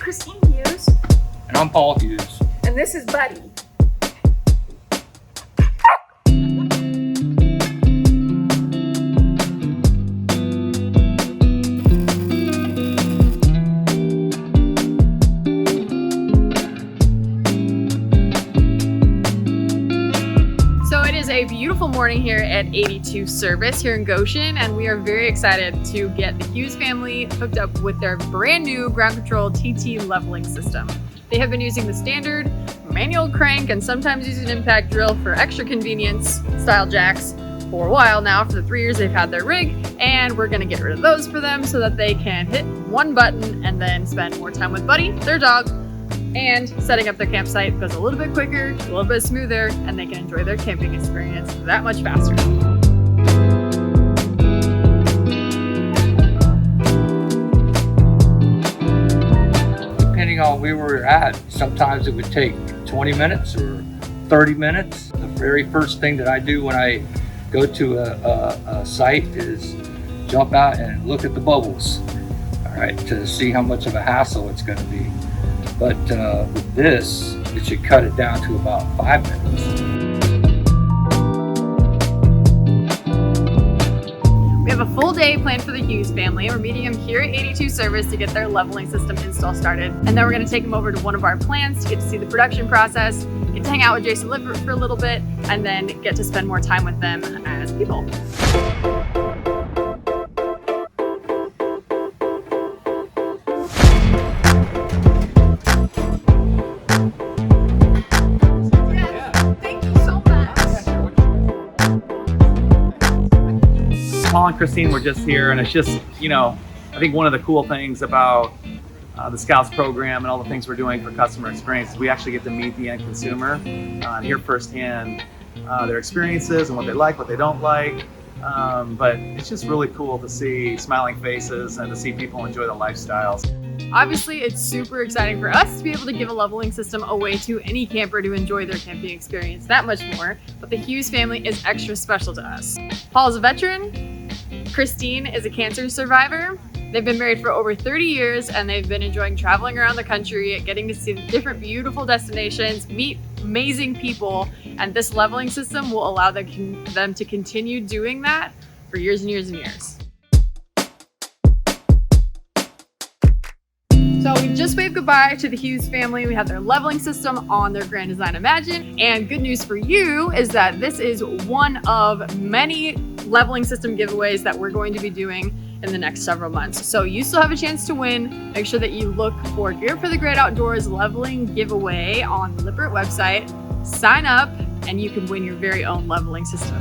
Christine Hughes. And I'm Paul Hughes. And this is Buddy. A beautiful morning here at 82 Service here in Goshen, and we are very excited to get the Hughes family hooked up with their brand new ground control TT leveling system. They have been using the standard manual crank and sometimes use an impact drill for extra convenience style jacks for a while now, for the 3 years they've had their rig, and we're going to get rid of those for them so that they can hit one button and then spend more time with Buddy, their dog, and setting up their campsite goes a little bit quicker, a little bit smoother, and they can enjoy their camping experience that much faster. Depending on where we're at, sometimes it would take 20 minutes or 30 minutes. The very first thing that I do when I go to a site is jump out and look at the bubbles, all right, to see how much of a hassle it's going to be. But with this, it should cut it down to about 5 minutes. We have a full day planned for the Hughes family. We're meeting them here at 82 Service to get their leveling system install started. And then we're going to take them over to one of our plants to get to see the production process, get to hang out with Jason Lippert for a little bit, and then get to spend more time with them as people. Paul and Christine were just here, and it's just, I think one of the cool things about the Scouts program and all the things we're doing for customer experience is we actually get to meet the end consumer and hear firsthand their experiences and what they like, what they don't like. But it's just really cool to see smiling faces and to see people enjoy the lifestyles. Obviously, it's super exciting for us to be able to give a leveling system away to any camper to enjoy their camping experience that much more, but the Hughes family is extra special to us. Paul is a veteran, Christine is a cancer survivor. They've been married for over 30 years and they've been enjoying traveling around the country, getting to see different beautiful destinations, meet amazing people, and this leveling system will allow them to continue doing that for years and years and years. So we just waved goodbye to the Hughes family. We have their leveling system on their Grand Design Imagine. And good news for you is that this is one of many leveling system giveaways that we're going to be doing in the next several months. So you still have a chance to win. Make sure that you look for Gear for the Great Outdoors leveling giveaway on the Lippert website. Sign up and you can win your very own leveling system.